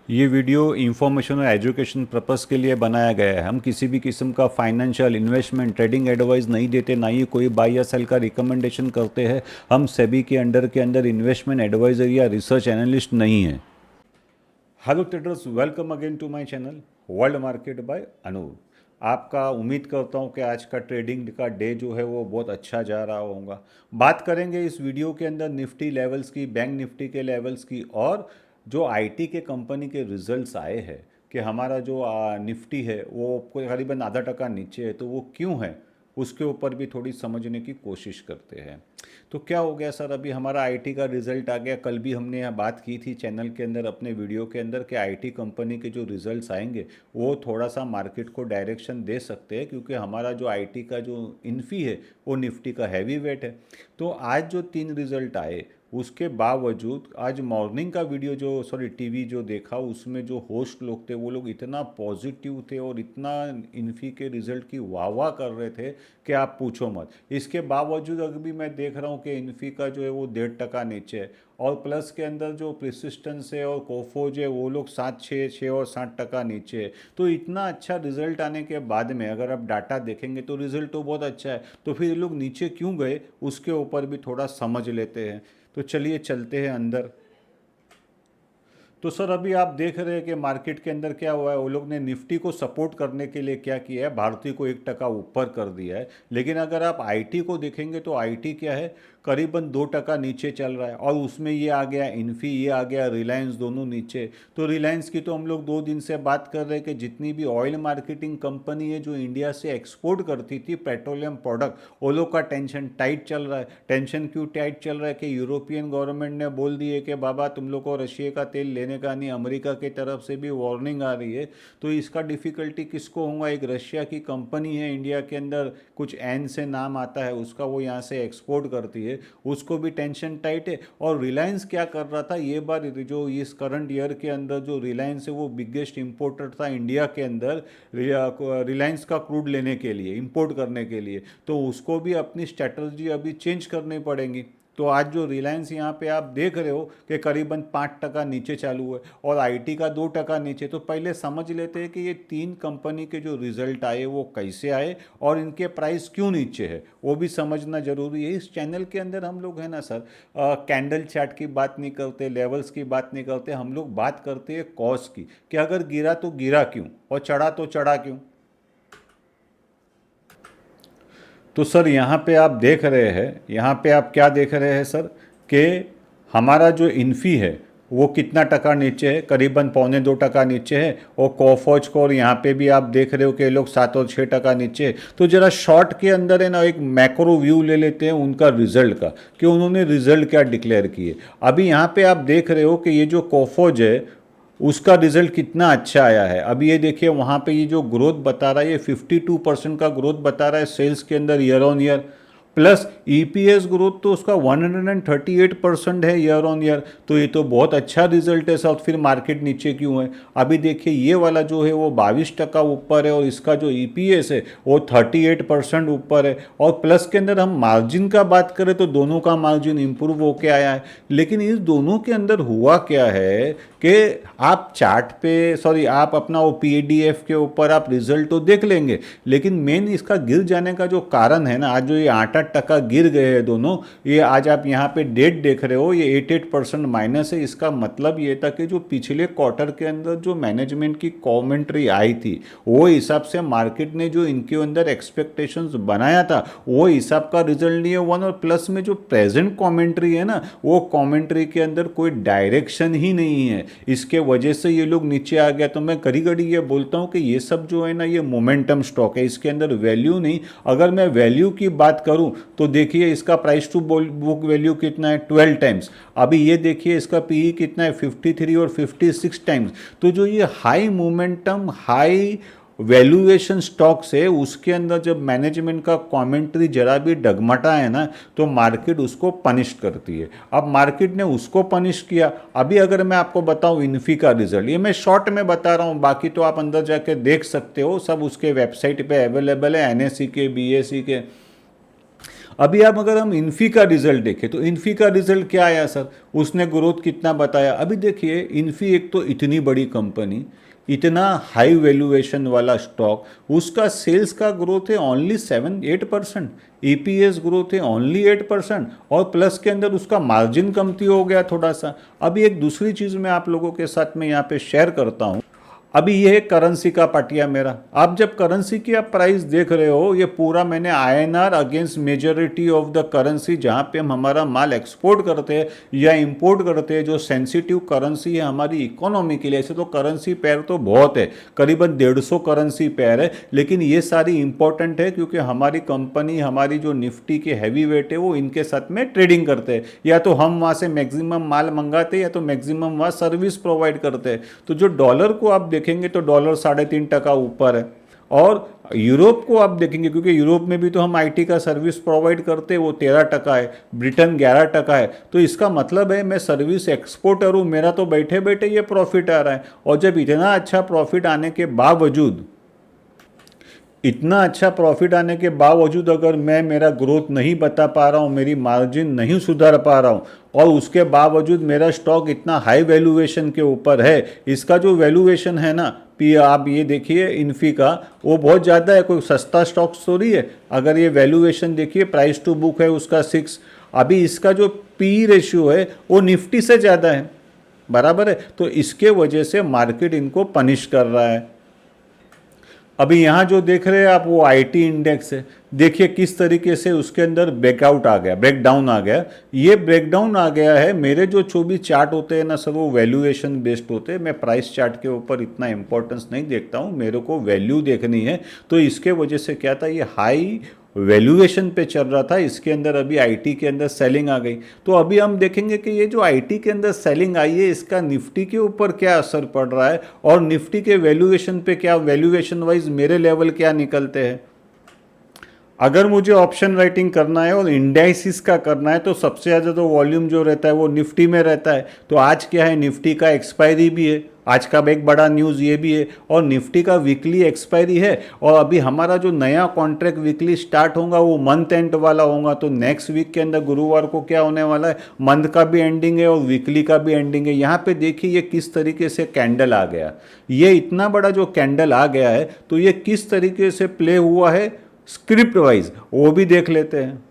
ये video information और education purpose के लिए बनाया गया है। हम किसी भी किस्म का फाइनेंशियल इन्वेस्टमेंट ट्रेडिंग एडवाइस नहीं देते, ना ही कोई बाई या सेल का रिकमेंडेशन करते हैं। हम सेबी के अंदर इन्वेस्टमेंट एडवाइजर या रिसर्च एनालिस्ट नहीं हैं। Hello traders, welcome again to my channel world market by Anoop. आपका उम्मीद करता हूं कि आज का ट्रेडिंग का डे जो है वो बहुत अच्छा जा रहा होगा। बात करेंगे इस वीडियो के अंदर निफ्टी लेवल्स की, बैंक निफ्टी के लेवल्स की, और जो आईटी के कंपनी के रिजल्ट्स आए हैं कि हमारा जो निफ्टी है वो करीबन आधा टका नीचे है, तो वो क्यों है उसके ऊपर भी थोड़ी समझने की कोशिश करते हैं। तो क्या हो गया सर, अभी हमारा आईटी का रिजल्ट आ गया। कल भी हमने यहाँ बात की थी चैनल के अंदर अपने वीडियो के अंदर कि आईटी कंपनी के जो रिजल्ट्स आएंगे वो थोड़ा सा मार्केट को डायरेक्शन दे सकते हैं, क्योंकि हमारा जो आईटी का जो इन्फी है वो निफ्टी का हैवी वेट है। तो आज जो 3 रिजल्ट आए उसके बावजूद आज मॉर्निंग का वीडियो जो टीवी जो देखा उसमें जो होस्ट लोग थे वो लोग इतना पॉजिटिव थे और इतना इन्फी के रिजल्ट की वाह वाह कर रहे थे कि आप पूछो मत। इसके बावजूद अभी मैं देख रहा हूँ कि इन्फी का जो है वो 1.5% नीचे है, और प्लस के अंदर जो प्रिसिस्टेंस है और कोफोज है वो लोग 7, 6 और 7% नीचे है। तो इतना अच्छा रिजल्ट आने के बाद में अगर आप डाटा देखेंगे तो रिजल्ट तो बहुत अच्छा है, तो फिर ये लोग नीचे क्यों गए उसके ऊपर भी थोड़ा समझ लेते हैं। तो चलिए चलते हैं अंदर। तो सर अभी आप देख रहे हैं कि मार्केट के अंदर क्या हुआ है। वो लोग ने निफ्टी को सपोर्ट करने के लिए क्या किया है, भारतीय को 1% ऊपर कर दिया है। लेकिन अगर आप आईटी को देखेंगे तो आईटी क्या है, करीबन 2% नीचे चल रहा है, और उसमें ये आ गया इन्फी, ये आ गया रिलायंस, दोनों नीचे। तो रिलायंस की तो हम लोग 2 दिन से बात कर रहे हैं कि जितनी भी ऑयल मार्केटिंग कंपनी है जो इंडिया से एक्सपोर्ट करती थी पेट्रोलियम प्रोडक्ट, वो लोग का टेंशन टाइट चल रहा है। टेंशन क्यों टाइट चल रहा है कि यूरोपियन गवर्नमेंट ने बोल दिए कि बाबा तुम लोग को रशिया का तेल लेने का नहीं, अमेरिका की तरफ से भी वार्निंग आ रही है। तो इसका डिफ़िकल्टी किसको होगा, एक रशिया की कंपनी है इंडिया के अंदर, कुछ एन से नाम आता है उसका, वो यहाँ से एक्सपोर्ट करती है, उसको भी टेंशन टाइट है। और रिलायंस क्या कर रहा था ये बार, जो इस करंट ईयर के अंदर जो रिलायंस है वो बिगेस्ट इंपोर्टर था इंडिया के अंदर रिलायंस का क्रूड लेने के लिए, इंपोर्ट करने के लिए। तो उसको भी अपनी स्ट्रेटजी अभी चेंज करनी पड़ेगी। तो आज जो रिलायंस यहाँ पे आप देख रहे हो कि करीबन 5% नीचे चालू है और आईटी का 2% नीचे। तो पहले समझ लेते हैं कि ये 3 कंपनी के जो रिजल्ट आए वो कैसे आए और इनके प्राइस क्यों नीचे है, वो भी समझना जरूरी है। इस चैनल के अंदर हम लोग है ना सर, कैंडल चार्ट की बात नहीं करते, लेवल्स की बात नहीं करते, हम लोग बात करते हैं कॉज की, कि अगर गिरा तो गिरा क्यों और चढ़ा तो चढ़ा क्यों। तो सर यहाँ पे आप देख रहे हैं, यहाँ पे आप क्या देख रहे हैं सर, कि हमारा जो इन्फी है वो कितना टका नीचे है, करीबन 1.25% नीचे है। और कोफोज को, और यहाँ पे भी आप देख रहे हो कि ये लोग 7 और 6% नीचे है। तो जरा शॉर्ट के अंदर है ना एक मैक्रो व्यू ले लेते हैं उनका रिजल्ट का, कि उन्होंने रिजल्ट क्या डिक्लेयर किए। अभी यहाँ पे आप देख रहे हो कि ये जो कोफोज है उसका रिजल्ट कितना अच्छा आया है। अब ये देखिए वहाँ पे ये जो ग्रोथ बता रहा है ये 52% का ग्रोथ बता रहा है सेल्स के अंदर year on year, plus EPS growth तो उसका 138% है ईयर ऑन ईयर। तो ये तो बहुत अच्छा रिजल्ट है सर। फिर मार्केट नीचे क्यों है? अभी देखिए ये वाला जो है वो 22% ऊपर है और इसका जो ईपीएस है वो 38% ऊपर है। और प्लस के अंदर हम मार्जिन का बात करें तो दोनों का मार्जिन इंप्रूव होके आया है। लेकिन इस दोनों के अंदर हुआ क्या है कि आप चार्ट पे, आप अपना वो पीडीएफ के ऊपर आप रिजल्ट तो देख लेंगे, लेकिन मेन इसका गिर जाने का जो कारण है ना, आज जो ये 8% गिर गए हैं दोनों, ये आज आप यहाँ पे डेट देख रहे हो ये 88% माइनस है। इसका मतलब ये था कि जो पिछले क्वार्टर के अंदर जो मैनेजमेंट की कॉमेंट्री आई थी वो हिसाब से मार्केट ने जो इनके अंदर एक्सपेक्टेशंस बनाया था वो हिसाब का रिजल्ट नहीं है वन। और प्लस में जो प्रेजेंट कॉमेंट्री है ना, वो कॉमेंट्री के अंदर कोई डायरेक्शन ही नहीं है, इसके वजह से ये लोग नीचे आ गया। तो मैं कभी कभी ये बोलता हूँ कि ये सब जो है ना ये मोमेंटम स्टॉक है, इसके अंदर वैल्यू नहीं। अगर मैं वैल्यू की बात करूं तो देखिए इसका प्राइस टू बुक वैल्यू कितना है, 12 टाइम्स। अभी ये देखिए इसका पीई कितना है, 53 और 56 टाइम्स। तो जो ये high momentum high valuation stocks है उसके अंदर जब मैनेजमेंट का कमेंट्री जरा भी डगमटा है ना तो मार्केट उसको पनिश करती है। अब मार्केट ने उसको पनिश किया। अभी अगर मैं आपको बताऊं इन्फी का रिजल्ट, ये मैं शॉर्ट में बता रहा हूं, बाकी तो आप अंदर जाके देख सकते हो, सब उसके वेबसाइट पे अवेलेबल है, एनएससी के, बीएससी के। अभी आप अगर हम इन्फी का रिजल्ट देखें तो इन्फी का रिजल्ट क्या आया सर, उसने ग्रोथ कितना बताया। अभी देखिए इन्फी एक तो इतनी बड़ी कंपनी, इतना हाई वैल्यूएशन वाला स्टॉक, उसका सेल्स का ग्रोथ है ओनली 7-8%, ईपीएस ग्रोथ है ओनली 8%, और प्लस के अंदर उसका मार्जिन कमती हो गया थोड़ा सा। अभी एक दूसरी चीज़ मैं आप लोगों के साथ में यहाँ पे शेयर करता हूँ। अभी ये है करेंसी का पार्टिया मेरा। आप जब करेंसी की आप प्राइस देख रहे हो, ये पूरा मैंने INR against majority of the currency जहाँ पे हम हमारा माल एक्सपोर्ट करते हैं या इंपोर्ट करते हैं, जो सेंसिटिव करेंसी है हमारी इकोनॉमी के लिए। ऐसे तो करेंसी पेयर तो बहुत है, करीबन 150 करेंसी पेयर है, लेकिन ये सारी इंपॉर्टेंट है क्योंकि हमारी कंपनी, हमारी जो निफ्टी के हैवी वेट है वो इनके साथ में ट्रेडिंग करते हैं, या तो हम वहाँ से मैक्सिमम माल मंगाते हैं या तो मैक्सिमम वहाँ सर्विस प्रोवाइड करते हैं। तो जो डॉलर को आप देखेंगे तो डॉलर 3.5% ऊपर है, और यूरोप को आप देखेंगे क्योंकि यूरोप में भी तो हम आईटी का सर्विस प्रोवाइड करते हैं, वो 13% है, ब्रिटेन 11% है। तो इसका मतलब है मैं सर्विस एक्सपोर्टर हूँ, मेरा तो बैठे बैठे ये प्रॉफिट आ रहा है। और जब इतना अच्छा प्रॉफिट आने के बावजूद, इतना अच्छा प्रॉफिट आने के बावजूद अगर मैं मेरा ग्रोथ नहीं बता पा रहा हूँ, मेरी मार्जिन नहीं सुधार पा रहा हूँ, और उसके बावजूद मेरा स्टॉक इतना हाई वैल्यूएशन के ऊपर है, इसका जो वैल्यूएशन है ना पी, आप ये देखिए इन्फी का, वो बहुत ज़्यादा है, कोई सस्ता स्टॉक थोड़ी है। अगर ये वैल्यूएशन देखिए, प्राइस टू बुक है उसका 6, अभी इसका जो पी रेशियो है वो निफ्टी से ज़्यादा है, बराबर है। तो इसके वजह से मार्केट इनको पनिश कर रहा है। अभी यहाँ जो देख रहे हैं आप वो आईटी इंडेक्स है, देखिए किस तरीके से उसके अंदर ब्रेकआउट आ गया, ब्रेकडाउन आ गया। ये ब्रेकडाउन आ गया है। मेरे जो 24 चार्ट होते हैं ना सर, वो वैल्यूएशन बेस्ड होते हैं। मैं प्राइस चार्ट के ऊपर इतना इंपॉर्टेंस नहीं देखता हूँ, मेरे को वैल्यू देखनी है। तो इसके वजह से क्या था, ये हाई वैल्यूएशन पे चल रहा था, इसके अंदर अभी आईटी के अंदर सेलिंग आ गई। तो अभी हम देखेंगे कि ये जो आईटी के अंदर सेलिंग आई है, इसका निफ्टी के ऊपर क्या असर पड़ रहा है, और निफ्टी के वैल्यूएशन पे क्या, वैल्यूएशन वाइज मेरे लेवल क्या निकलते हैं। अगर मुझे ऑप्शन राइटिंग करना है और इंडाइसिस का करना है तो सबसे ज़्यादा तो वॉल्यूम जो रहता है वो निफ्टी में रहता है। तो आज क्या है, निफ्टी का एक्सपायरी भी है, आज का एक बड़ा न्यूज़ ये भी है, और निफ्टी का वीकली एक्सपायरी है। और अभी हमारा जो नया कॉन्ट्रैक्ट वीकली स्टार्ट होगा वो मंथ एंड वाला होगा। तो नेक्स्ट वीक के अंदर गुरुवार को क्या होने वाला है, मंथ का भी एंडिंग है और वीकली का भी एंडिंग है। यहाँ पे देखिए ये किस तरीके से कैंडल आ गया, ये इतना बड़ा जो कैंडल आ गया है, तो ये किस तरीके से प्ले हुआ है स्क्रिप्ट वाइज, वो भी देख लेते हैं।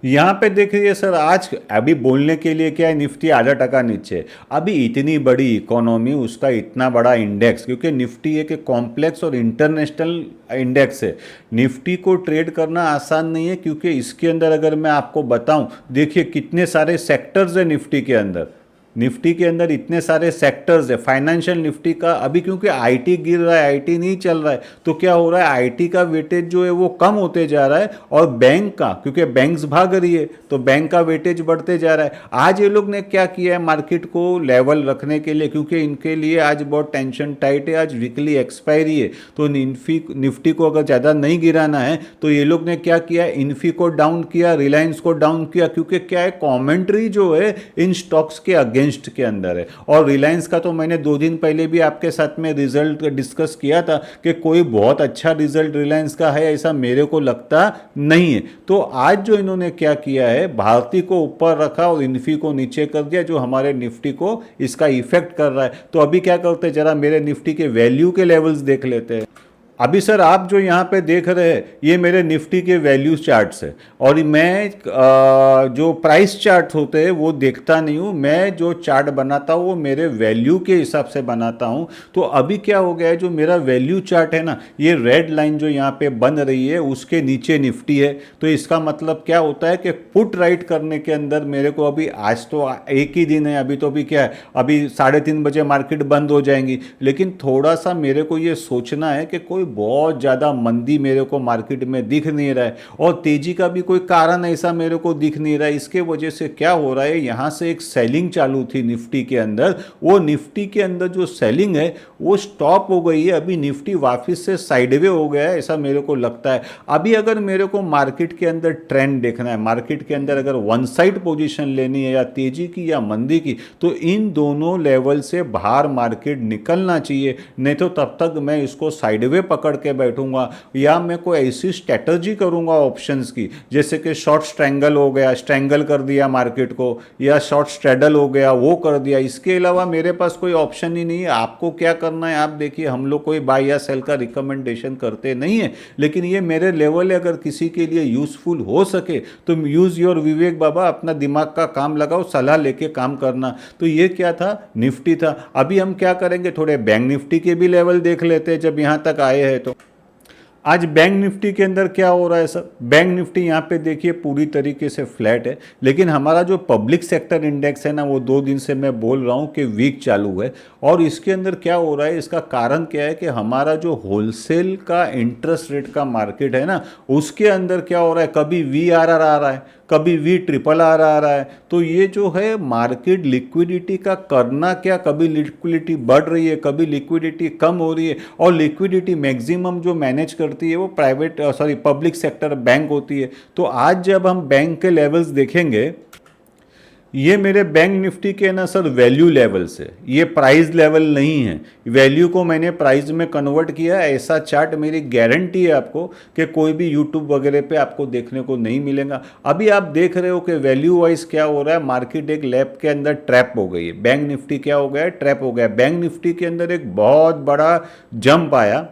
यहाँ पे देखिए सर, आज अभी बोलने के लिए क्या है, निफ्टी ½ नीचे। अभी इतनी बड़ी इकोनॉमी, उसका इतना बड़ा इंडेक्स, क्योंकि निफ्टी एक कॉम्प्लेक्स और इंटरनेशनल इंडेक्स है। निफ्टी को ट्रेड करना आसान नहीं है, क्योंकि इसके अंदर अगर मैं आपको बताऊं, देखिए कितने सारे सेक्टर्स है निफ्टी के अंदर। निफ्टी के अंदर इतने सारे सेक्टर्स है। फाइनेंशियल निफ्टी का अभी क्योंकि आईटी गिर रहा है, आईटी नहीं चल रहा है, तो क्या हो रहा है, आईटी का वेटेज जो है वो कम होते जा रहा है, और बैंक का, क्योंकि बैंक्स भाग रही है तो बैंक का वेटेज बढ़ते जा रहा है। आज ये लोग ने क्या किया है, मार्केट को लेवल रखने के लिए, क्योंकि इनके लिए आज बहुत टेंशन टाइट है, आज वीकली एक्सपायरी है, तो निफ्टी को अगर ज़्यादा नहीं गिराना है तो ये लोग ने क्या किया, इन्फी को डाउन किया, रिलायंस को डाउन किया, क्योंकि क्या है, कॉमेंट्री जो है इन स्टॉक्स के अगेंस्ट के अंदर है। और रिलायंस का तो मैंने 2 दिन पहले भी आपके साथ में रिजल्ट डिस्कस किया था कि कोई बहुत अच्छा रिजल्ट रिलायंस का है ऐसा मेरे को लगता नहीं है। तो आज जो इन्होंने क्या किया है, भारती को ऊपर रखा और इन्फी को नीचे कर दिया, जो हमारे निफ्टी को इसका इफेक्ट कर रहा है। तो अभी क्या करते हैं, जरा मेरे निफ्टी के वैल्यू के लेवल्स देख लेते हैं। अभी सर आप जो यहाँ पे देख रहे हैं ये मेरे निफ्टी के वैल्यू चार्ट्स है, और मैं जो प्राइस चार्ट होते हैं वो देखता नहीं हूँ। मैं जो चार्ट बनाता हूँ वो मेरे वैल्यू के हिसाब से बनाता हूँ। तो अभी क्या हो गया है, जो मेरा वैल्यू चार्ट है ना, ये रेड लाइन जो यहाँ पे बन रही है उसके नीचे निफ्टी है। तो इसका मतलब क्या होता है कि पुट राइट करने के अंदर मेरे को अभी, आज तो एक ही दिन है, अभी तो अभी क्या है, अभी 3:30 बजे मार्केट बंद हो जाएंगी, लेकिन थोड़ा सा मेरे को ये सोचना है कि कोई बहुत ज़्यादा मंदी मेरे को मार्केट में दिख नहीं रहा है, और तेजी का भी कोई कारण ऐसा मेरे को दिख नहीं रहा है। इसके वजह से क्या हो रहा है, यहाँ से एक सेलिंग चालू थी निफ्टी के अंदर, वो निफ्टी के अंदर जो सेलिंग है वो स्टॉप हो गई है। अभी निफ्टी वापस से साइडवे हो गया है, ऐसा मेरे को लगता है। अभी अगर मेरे को मार्केट के अंदर ट्रेंड देखना है, मार्केट के अंदर अगर वन साइड पोजीशन लेनी है, या तेजी की या मंदी की, तो इन दोनों लेवल से बाहर मार्केट निकलना चाहिए, नहीं तो तब तक मैं इसको साइडवे पकड़ के बैठूंगा, या मैं कोई ऐसी स्ट्रैटेजी करूंगा ऑप्शंस की, जैसे कि शॉर्ट स्ट्रैंगल हो गया, स्ट्रैंगल कर दिया मार्केट को, या शॉर्ट स्ट्रैडल हो गया वो कर दिया, इसके अलावा मेरे पास कोई ऑप्शन ही नहीं है। आपको क्या करना है, आप देखिए, हम लोग कोई बाय या सेल का रिकमेंडेशन करते नहीं है, लेकिन ये मेरे लेवल है, अगर किसी के लिए यूजफुल हो सके तो यूज़ योर विवेक बाबा, अपना दिमाग का काम लगाओ, सलाह लेके काम करना। तो ये क्या था, निफ्टी था। अभी हम क्या करेंगे, थोड़े बैंक निफ्टी के भी लेवल देख लेते हैं जब यहाँ तक आए हैं। तो आज बैंक निफ्टी के अंदर क्या हो रहा है सर, बैंक निफ्टी यहाँ पे देखिए पूरी तरीके से फ्लैट है, लेकिन हमारा जो पब्लिक सेक्टर इंडेक्स है ना, वो 2 दिन से मैं बोल रहा हूँ कि वीक चालू है। और इसके अंदर क्या हो रहा है, इसका कारण क्या है कि हमारा जो होलसेल का इंटरेस्ट रेट का मार्केट है ना, उसके अंदर क्या हो रहा है, कभी VRR आ रहा है, कभी VRR आ रहा है। तो ये जो है मार्केट लिक्विडिटी का करना क्या, कभी लिक्विडिटी बढ़ रही है, कभी लिक्विडिटी कम हो रही है, और लिक्विडिटी मैक्सिमम जो मैनेज करती है वो पब्लिक सेक्टर बैंक होती है। तो आज जब हम बैंक के लेवल्स देखेंगे, ये मेरे बैंक निफ्टी के ना सर वैल्यू लेवल्स है, ये प्राइस लेवल नहीं है। वैल्यू को मैंने प्राइस में कन्वर्ट किया है। ऐसा चार्ट मेरी गारंटी है आपको कि कोई भी यूट्यूब वगैरह पे आपको देखने को नहीं मिलेगा। अभी आप देख रहे हो कि वैल्यू वाइज क्या हो रहा है, मार्केट एक लैप के अंदर ट्रैप हो गई है। बैंक निफ्टी क्या हो गया है, ट्रैप हो गया है। बैंक निफ्टी के अंदर एक बहुत बड़ा जंप आया,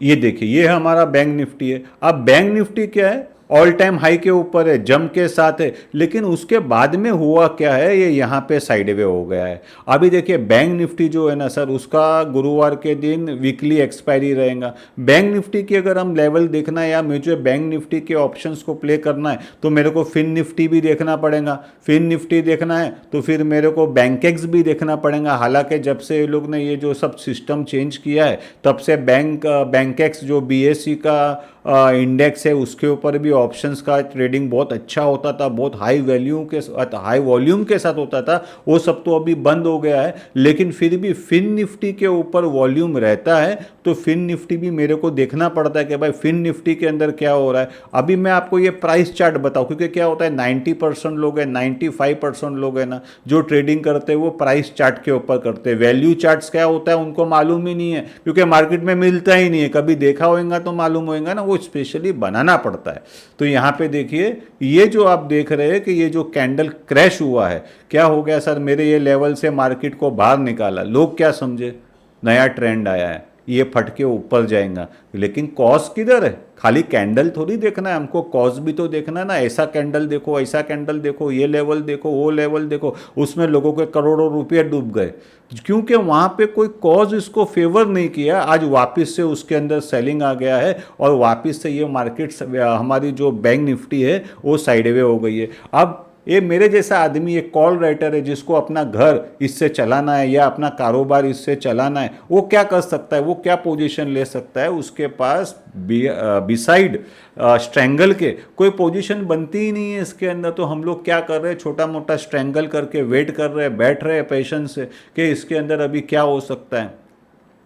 ये देखिए, ये हमारा बैंक निफ्टी है। अब बैंक निफ्टी क्या है, ऑल टाइम हाई के ऊपर है, जंप के साथ है, लेकिन उसके बाद में हुआ क्या है, ये यहाँ पे साइडवे हो गया है। अभी देखिए बैंक निफ्टी जो है ना सर, उसका गुरुवार के दिन वीकली एक्सपायरी रहेगा। बैंक निफ्टी की अगर हम लेवल देखना है या मुझे बैंक निफ्टी के ऑप्शंस को प्ले करना है, तो मेरे को फिन निफ्टी भी देखना पड़ेगा। फिन निफ्टी देखना है तो फिर मेरे को बैंकेक्स भी देखना पड़ेगा। हालांकि जब से ये लोग ने ये जो सब सिस्टम चेंज किया है, तब से बैंकेक्स जो BSE का इंडेक्स है, उसके ऊपर भी ऑप्शंस का ट्रेडिंग बहुत अच्छा होता था, बहुत हाई वॉल्यूम के साथ होता था। वो सब तो अभी बंद हो गया है, लेकिन फिर भी फिन निफ्टी के ऊपर वॉल्यूम रहता है। तो फिन निफ्टी भी मेरे को देखना पड़ता है कि भाई फिन निफ्टी के अंदर क्या हो रहा है। अभी मैं आपको ये प्राइस चार्ट बताऊं, क्योंकि क्या होता है 90% लोग हैं, 95% लोग हैं ना जो ट्रेडिंग करते हैं, वो प्राइस चार्ट के ऊपर करते हैं। वैल्यू चार्ट्स क्या होता है उनको मालूम ही नहीं है, क्योंकि मार्केट में मिलता ही नहीं है। कभी देखा होगा तो मालूम होगा ना, वो स्पेशली बनाना पड़ता है। तो यहां पे देखिए, ये जो आप देख रहे हैं कि ये जो कैंडल क्रैश हुआ है, क्या हो गया सर, मेरे ये लेवल से मार्केट को बाहर निकाला। लोग क्या समझे, नया ट्रेंड आया है, ये फट के ऊपर जाएगा। लेकिन कॉज किधर है, खाली कैंडल थोड़ी देखना है हमको, कॉज भी तो देखना है ना। ऐसा कैंडल देखो, ऐसा कैंडल देखो, ये लेवल देखो, वो लेवल देखो, उसमें लोगों के करोड़ों रुपये डूब गए, क्योंकि वहां पे कोई कॉज इसको फेवर नहीं किया। आज वापस से उसके अंदर सेलिंग आ गया है, और वापस से ये मार्केट हमारी जो बैंक निफ्टी है वो साइडवे हो गई है। अब ये मेरे जैसा आदमी, एक कॉल राइटर है, जिसको अपना घर इससे चलाना है या अपना कारोबार इससे चलाना है, वो क्या कर सकता है, वो क्या पोजीशन ले सकता है। उसके पास बिसाइड स्ट्रैंगल के कोई पोजीशन बनती ही नहीं है इसके अंदर। तो हम लोग क्या कर रहे हैं, छोटा मोटा स्ट्रैंगल करके वेट कर रहे हैं, बैठ रहे हैं पेशेंस से कि इसके अंदर अभी क्या हो सकता है।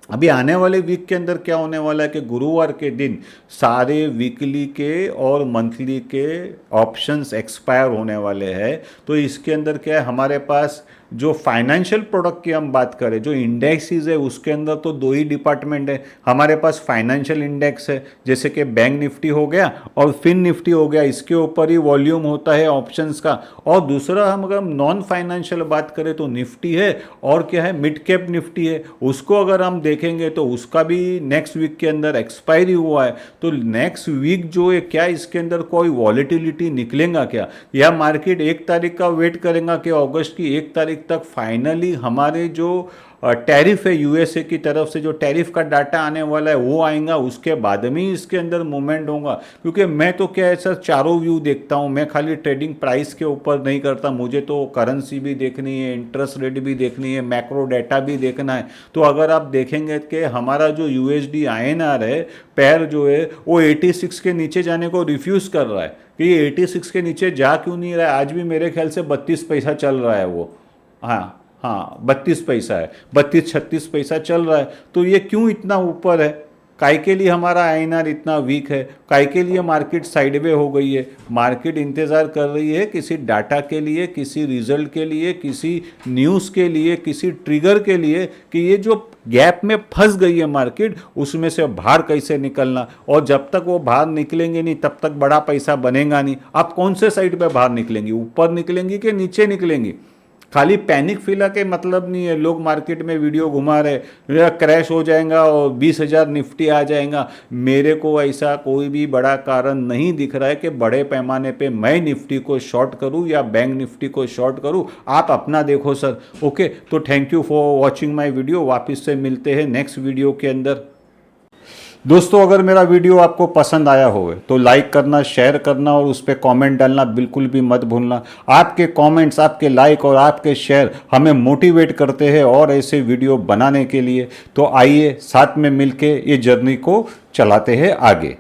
अभी आने वाले वीक के अंदर क्या होने वाला है कि गुरुवार के दिन सारे वीकली के और मंथली के ऑप्शंस एक्सपायर होने वाले हैं। तो इसके अंदर क्या है, हमारे पास जो फाइनेंशियल प्रोडक्ट की हम बात करें, जो इंडेक्सेस है, उसके अंदर तो 2 ही डिपार्टमेंट है। हमारे पास फाइनेंशियल इंडेक्स है, जैसे कि बैंक निफ्टी हो गया और फिन निफ्टी हो गया, इसके ऊपर ही वॉल्यूम होता है ऑप्शंस का। और दूसरा, हम अगर नॉन फाइनेंशियल बात करें तो निफ्टी है, और क्या है, मिड कैप निफ्टी है। उसको अगर हम देखेंगे तो उसका भी नेक्स्ट वीक के अंदर एक्सपायरी हुआ है। तो नेक्स्ट वीक जो है, क्या इसके अंदर कोई वॉलेटिलिटी निकलेगा क्या, या मार्केट 1 तारीख का वेट करेगा कि अगस्त की 1 तारीख तक फाइनली हमारे जो टैरिफ है यूएसए की तरफ से, जो टैरिफ का डाटा आने वाला है वो आएगा, उसके बाद में ही इसके अंदर मूवमेंट होगा। क्योंकि मैं तो क्या है सर, चारों व्यू देखता हूँ, मैं खाली ट्रेडिंग प्राइस के ऊपर नहीं करता, मुझे तो करेंसी भी देखनी है, इंटरेस्ट रेट भी देखनी है, मैक्रो डाटा भी देखना है। तो अगर आप देखेंगे कि हमारा जो USD INR है, पैर जो है वो 86 के नीचे जाने को रिफ्यूज़ कर रहा है कि ये 86 के नीचे जा क्यों नहीं रहा है। आज भी मेरे ख्याल से 32 पैसा चल रहा है वो, हाँ 32 पैसा है, 32-36 पैसा चल रहा है। तो ये क्यों इतना ऊपर है, काय के लिए हमारा आईएनआर इतना वीक है, काय के लिए मार्केट साइडवे हो गई है। मार्केट इंतज़ार कर रही है किसी डाटा के लिए, किसी रिजल्ट के लिए, किसी न्यूज़ के लिए, किसी ट्रिगर के लिए कि ये जो गैप में फंस गई है मार्केट उसमें से बाहर कैसे निकलना। और जब तक वो बाहर निकलेंगे नहीं तब तक बड़ा पैसा बनेगा नहीं। आप कौन से साइड पे बाहर निकलेंगी, ऊपर निकलेंगी कि नीचे निकलेंगी? खाली पैनिक फीला के मतलब नहीं है। लोग मार्केट में वीडियो घुमा रहे क्रैश हो जाएगा और 20,000 निफ्टी आ जाएगा। मेरे को ऐसा कोई भी बड़ा कारण नहीं दिख रहा है कि बड़े पैमाने पे मैं निफ्टी को शॉर्ट करूं या बैंक निफ्टी को शॉर्ट करूं। आप अपना देखो सर। ओके, तो thank you for watching my video. वापस से मिलते हैं नेक्स्ट वीडियो के अंदर। दोस्तों, अगर मेरा वीडियो आपको पसंद आया हो तो लाइक करना, शेयर करना और उस पर कॉमेंट डालना बिल्कुल भी मत भूलना। आपके कमेंट्स, आपके लाइक और आपके शेयर हमें मोटिवेट करते हैं और ऐसे वीडियो बनाने के लिए। तो आइए साथ में मिलके ये जर्नी को चलाते हैं आगे।